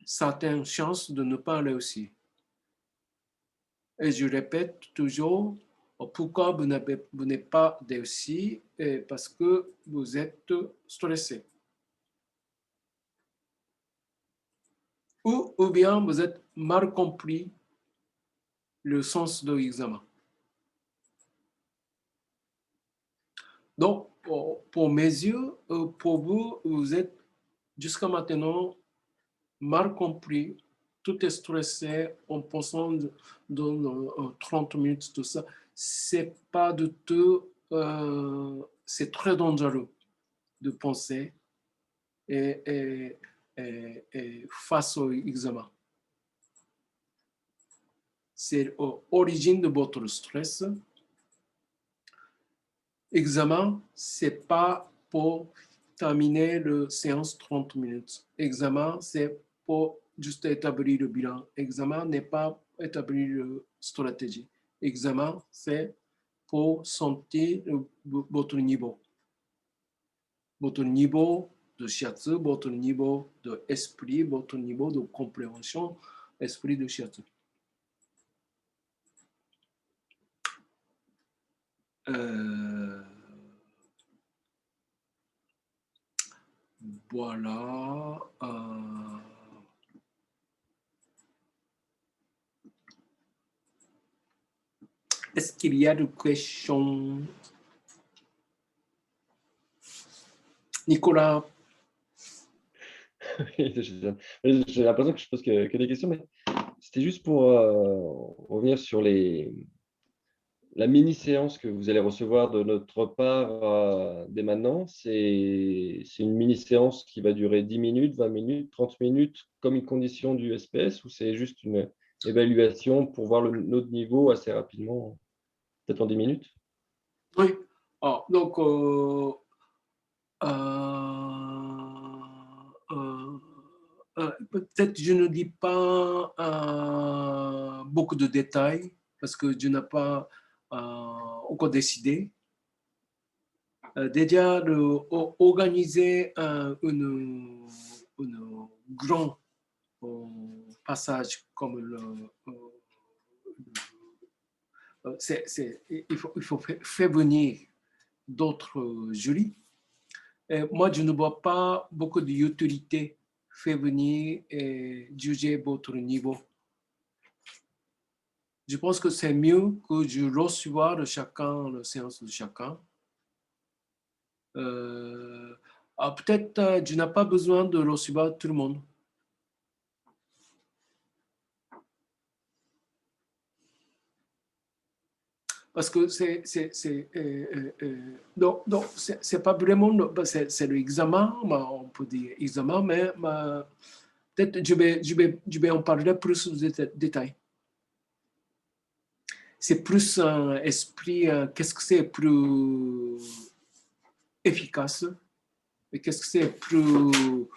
certaines chances de ne pas réussir. Et je répète toujours, pourquoi vous n'êtes pas réussi? Parce que vous êtes stressé. Ou bien vous êtes mal compris le sens de l'examen. Donc, pour mes yeux, pour vous, vous êtes jusqu'à maintenant mal compris, tout est stressé en pensant dans 30 minutes, tout ça. C'est pas du tout, c'est très dangereux de penser et face au examen. C'est l'origine de votre stress. Examen, c'est pas pour terminer la séance 30 minutes. Examen, c'est pour juste établir le bilan. Examen n'est pas établir la stratégie. Examen, c'est pour sentir votre niveau. Votre niveau de shiatsu, votre niveau d'esprit, votre niveau de compréhension, esprit de shiatsu. Voilà. Est-ce qu'il y a des questions? Nicolas? J'ai l'impression que je pose que des questions, mais c'était juste pour revenir sur la mini-séance que vous allez recevoir de notre part dès maintenant. C'est une mini-séance qui va durer 10 minutes, 20 minutes, 30 minutes, comme une condition du SPS, ou c'est juste une évaluation pour voir notre niveau assez rapidement, peut-être en 10 minutes? Oui. Donc, peut-être je ne dis pas beaucoup de détails parce que je n'ai pas encore décidé. Déjà, organiser une grand passage comme il faut faire venir d'autres jurys Et moi, je ne vois pas beaucoup d'utilité fait venir et juger votre niveau. Je pense que c'est mieux que je reçois de chacun la séance de chacun. Peut-être je n'ai pas besoin de recevoir tout le monde. Parce que donc c'est pas vraiment, c'est l'examen, on peut dire examen, mais peut-être je vais en parler plus de détails. C'est plus un esprit, qu'est-ce que c'est plus efficace et qu'est-ce que c'est plus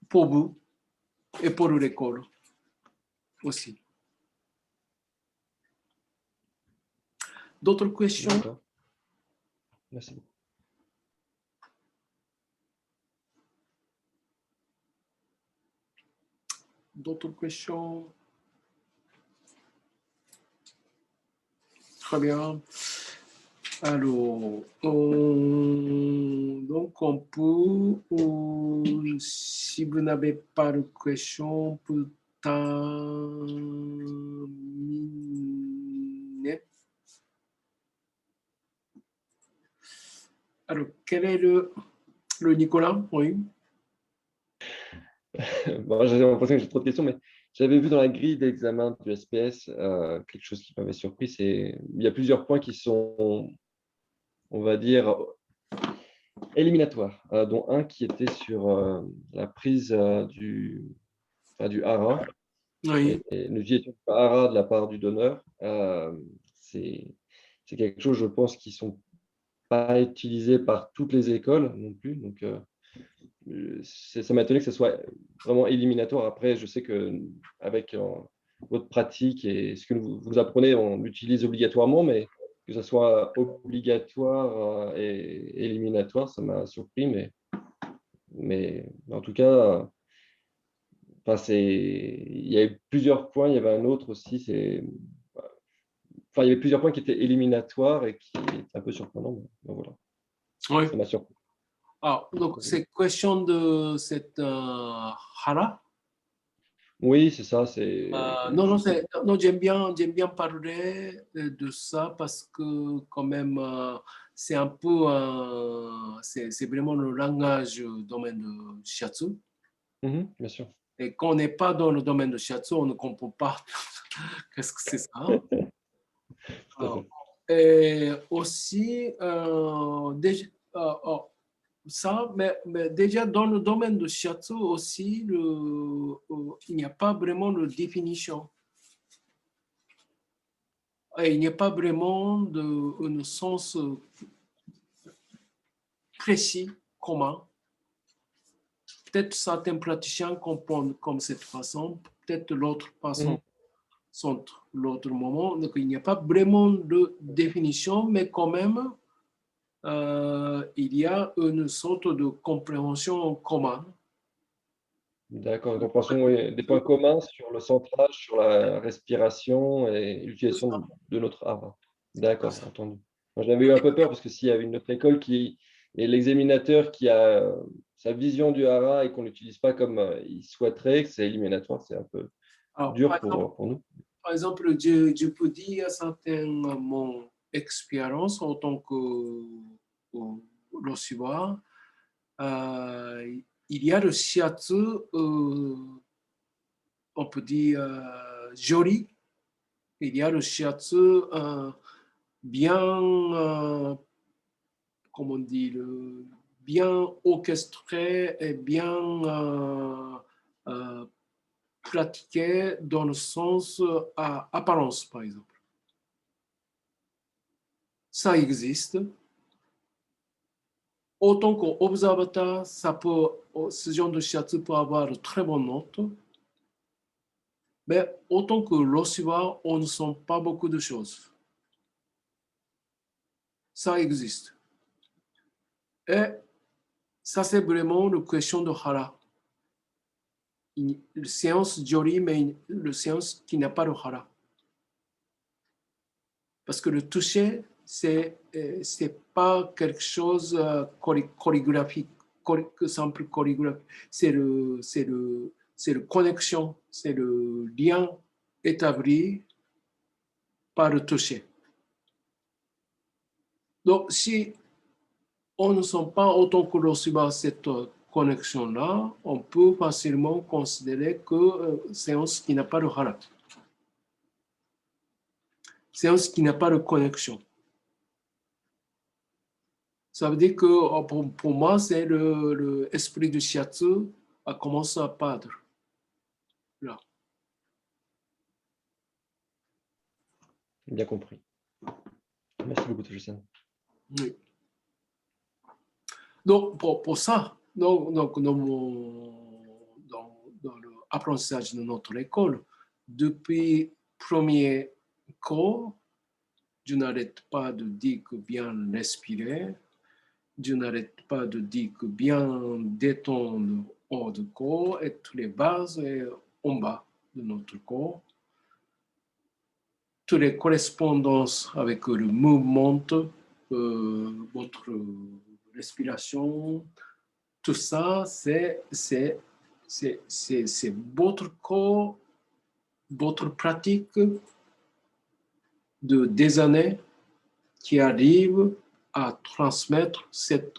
pour vous et pour l'école aussi. D'autres questions? D'accord. Merci beaucoup. D'autres questions? Très bien. Alors, donc on peut, si vous n'avez pas de questions, on peut terminer. Alors, quel est le Nicolas? Oui. Bon, j'ai l'impression que j'ai trop de questions, mais j'avais vu dans la grille d'examen du SPS quelque chose qui m'avait surpris, c'est il y a plusieurs points qui sont, on va dire, éliminatoires, dont un qui était sur la prise du hara Oui. et l'utilisation du hara de la part du donneur. C'est quelque chose, je pense, qui ne sont pas utilisés par toutes les écoles non plus. Donc, ça m'a étonné que ce soit vraiment éliminatoire. Après, je sais qu'avec votre pratique et ce que vous apprenez, on l'utilise obligatoirement, mais que ce soit obligatoire et éliminatoire, ça m'a surpris. Mais en tout cas, il y avait plusieurs points. Il y avait un autre aussi. Il y avait plusieurs points qui étaient éliminatoires et qui étaient un peu surprenants. Mais voilà, Oui. ça m'a surpris. Ah, donc, c'est question de cette hara. Oui, c'est ça. Non, j'aime bien parler de ça parce que quand même, c'est un peu, c'est vraiment le langage du domaine de shiatsu. Bien sûr. Et quand on n'est pas dans le domaine de shiatsu, on ne comprend pas qu'est-ce que c'est ça. Tout à fait. Et aussi, déjà, ça, mais déjà dans le domaine de shiatsu aussi, il n'y a pas vraiment de définition. Et il n'y a pas vraiment un sens précis, commun. Peut-être certains praticiens comprennent comme cette façon, peut-être l'autre façon sont l'autre moment. Donc, il n'y a pas vraiment de définition, mais quand même, il y a une sorte de compréhension commune. D'accord, une compréhension, oui, des points communs sur le centrage, sur la respiration et l'utilisation de notre hara. D'accord, entendu. Moi, j'avais eu un peu peur parce que s'il y avait une autre école et l'examinateur qui a sa vision du hara et qu'on ne l'utilise pas comme il souhaiterait, que c'est éliminatoire, c'est un peu Alors, dur pour nous. par exemple, je peux dire certainement mon expérience en tant que receveur. Il y a le shiatsu, on peut dire joli. Il y a le shiatsu bien, comment on dit, bien orchestré et bien pratiqué dans le sens apparence, par exemple. Ça existe. Autant qu'observateur, ce genre de shiatsu peut avoir de très bonnes notes. Mais autant que receveur, on ne sent pas beaucoup de choses. Ça existe. Et ça, c'est vraiment une question de hara. Une séance jolie, mais une séance qui n'a pas de hara. Parce que le toucher c'est pas quelque chose chorégraphique, simple chorégraphique. C'est le connexion, c'est le lien établi par le toucher. Donc, si on ne sent pas autant que l'on cette connexion-là, on peut facilement considérer que séance qui n'a pas de hara. Séance qui n'a pas de connexion. Ça veut dire que pour moi, c'est l'esprit du shiatsu a commencé à perdre. Là. Bien compris. Merci beaucoup, Toshi-san. Oui. Donc, pour ça, dans l'apprentissage de notre école, depuis premier cours, je n'arrête pas de dire que bien respirer, je n'arrête pas de dire que bien détendre haut du corps et toutes les bases et en bas de notre corps. Toutes les correspondances avec le mouvement, votre respiration, tout ça, c'est votre corps, votre pratique des années qui arrive à transmettre,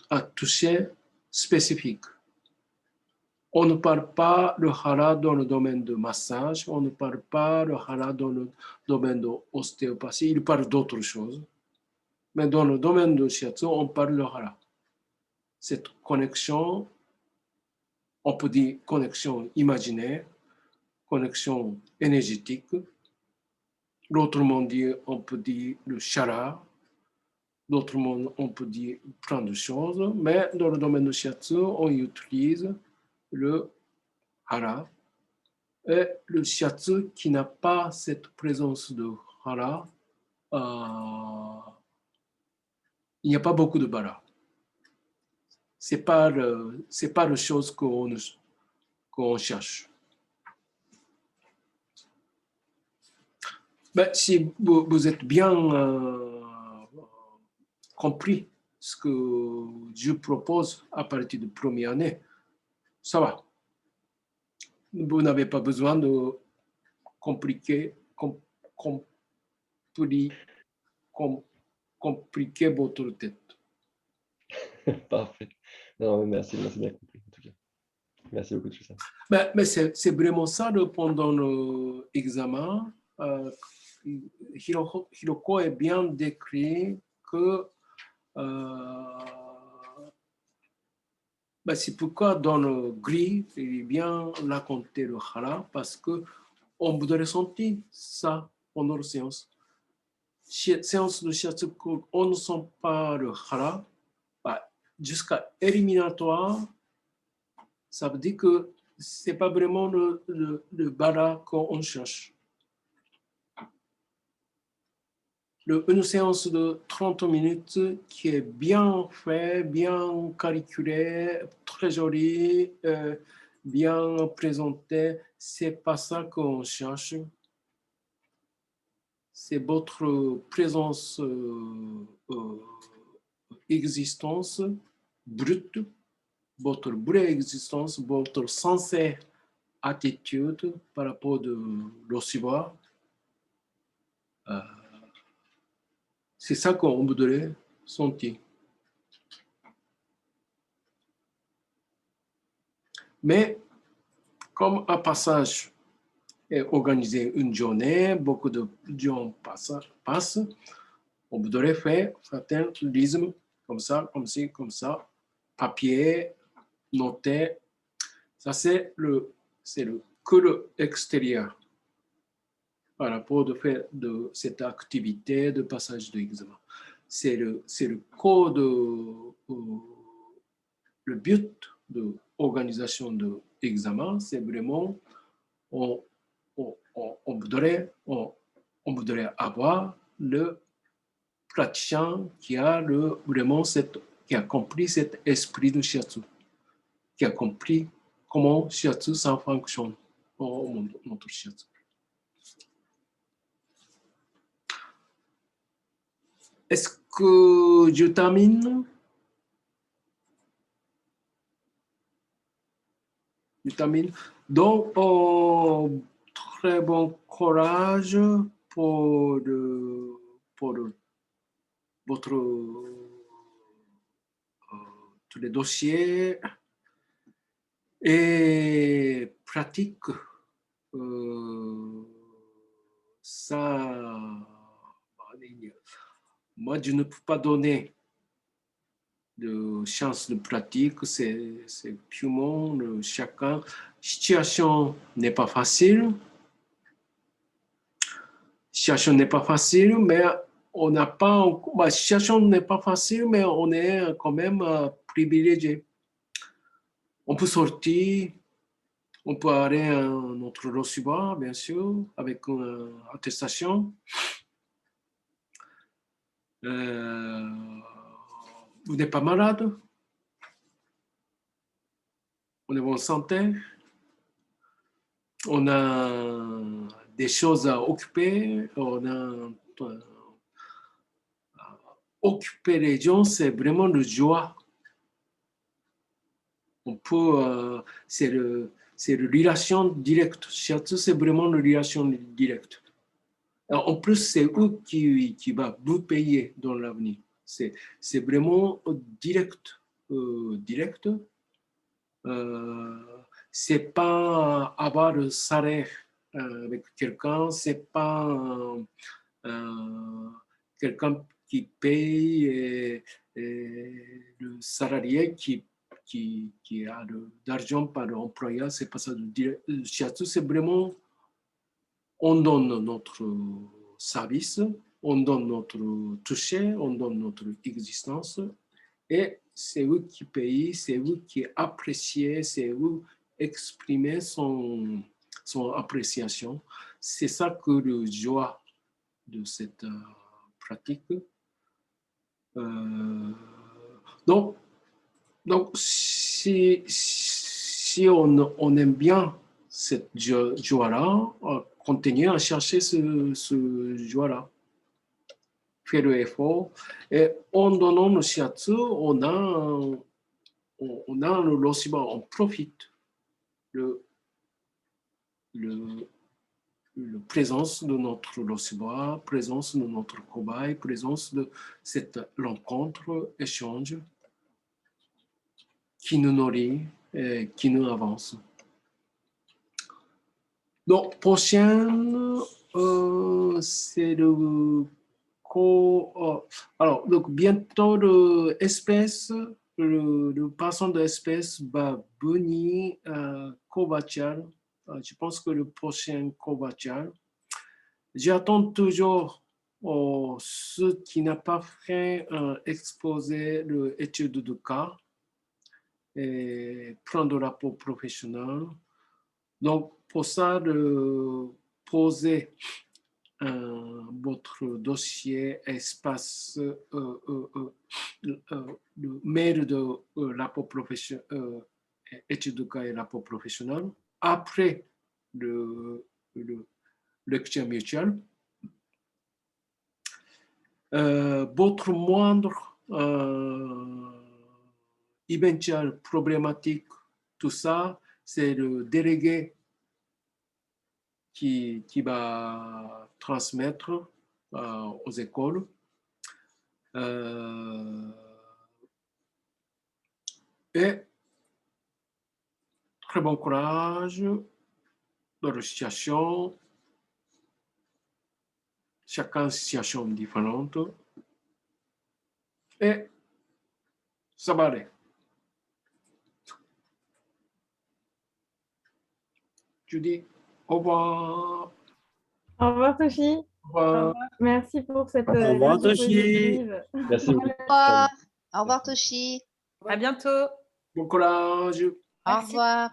à toucher spécifique. On ne parle pas de hara dans le domaine de massage, on ne parle pas de hara dans le domaine de l'ostéopathie, il parle d'autres choses. Mais dans le domaine de shiatsu, on parle de hara. Cette connexion, on peut dire connexion imaginaire, connexion énergétique. Autrement dit, on peut dire le chara. D'autrement, on peut dire plein de choses. Mais dans le domaine de shiatsu, on utilise le hara. Et le shiatsu qui n'a pas cette présence de hara, il n'y a pas beaucoup de bara. C'est pas la chose qu'on cherche. Mais si vous êtes bien compris ce que je propose à partir de première année, ça va. Vous n'avez pas besoin de compliquer votre tête. Parfait. Non, merci, bien compris en tout cas. Merci beaucoup de tout ça. Mais c'est vraiment ça pendant l'examen. Hiroko est bien décrit que c'est pourquoi dans le gris, il est bien raconté le hara parce qu'on voudrait sentir ça pendant la séance. Séance de shiatsu, on ne sent pas le hara, jusqu'à éliminatoire, ça veut dire que ce n'est pas vraiment le bara qu'on cherche. Une séance de 30 minutes qui est bien faite, bien calculée, très jolie, bien présentée, ce n'est pas ça qu'on cherche. C'est votre présence, existence brute, votre vraie existence, votre sincère attitude par rapport de recevoir. C'est ça qu'on voudrait sentir. Mais comme un passage est organisé une journée, beaucoup de gens passent, on voudrait faire certains rythmes comme ça, comme ci, comme ça, papier, noter. Ça, c'est que le extérieur par rapport de faire de cette activité de passage de l'examen. C'est le code, le but de l'organisation de l'examen, c'est vraiment on voudrait avoir le praticien qui a vraiment qui a compris cet esprit de shiatsu, qui a compris comment shiatsu ça fonctionne dans notre shiatsu. Est-ce que je termine? Je termine. Donc, très bon courage pour, pour votre tous les dossiers et pratique. Ça, moi, je ne peux pas donner de chance de pratique, c'est purement chacun. Situation n'est pas facile. Situation n'est pas facile, mais on n'a pas. La situation n'est pas facile, mais on est quand même privilégié. On peut sortir, on peut aller à notre recevoir, bien sûr, avec une attestation. Vous n'êtes pas malade, on est en bonne santé, on a des choses à occuper, on a occuper les gens, c'est vraiment de joie. On peut, c'est le relation directe. C'est vraiment une relation directe. Alors, en plus, c'est eux qui va vous payer dans l'avenir. C'est vraiment direct. Direct. C'est pas avoir le salaire avec quelqu'un, c'est pas quelqu'un qui paye le salarié qui a d'argent par l'employeur, c'est pas ça. C'est vraiment, on donne notre service, on donne notre toucher, on donne notre existence, et c'est eux qui payent, c'est eux qui apprécient, c'est eux exprimer son appréciation. C'est ça que le joie de cette pratique. Donc si on aime bien cette joie-là, continuer à chercher ce joie-là. Faire l'effort. Et en donnant le shiatsu, on a le losiba, on profite le présence de notre losiba, présence de notre cobaye, présence de cette rencontre, échange qui nous nourrit et qui nous avance. Donc, prochaine, c'est le alors, donc bientôt l'espèce, le passant de l'espèce va venir Kovachal. Je pense que le prochain Kovachal. J'attends toujours ceux qui n'ont pas fait exposer l'étude de cas et prendre la peau professionnelle. Donc, pour ça, de poser votre dossier espace le mail de la peau professionnelle, étude de cas et la peau professionnelle après le lecture mutuelle. Votre moindre éventuelle problématique, tout ça, c'est le délégué qui va transmettre aux écoles. Et très bon courage dans la situation. Chacun situation différente. Et ça va aller. Je dis au revoir. Au revoir, Toshi. Au revoir. Merci pour cette Au revoir, énergie Toshi. positive. Merci beaucoup. Au revoir. Au revoir, Toshi. À bientôt. Bon courage. Au Merci. revoir.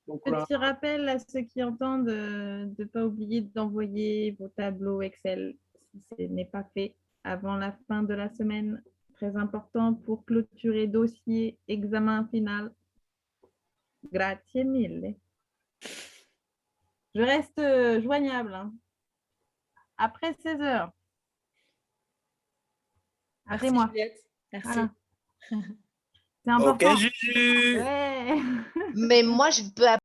Bon courage. Petit rappel à ceux qui entendent de ne pas oublier d'envoyer vos tableaux Excel si ce n'est pas fait avant la fin de la semaine. Très important pour clôturer dossier, examen final. Grazie mille. Je reste joignable hein, après 16 heures. Ah, Merci c'est moi. Juliette. Merci. Voilà. C'est important. Ok, Juju. Ouais. Mais moi, je peux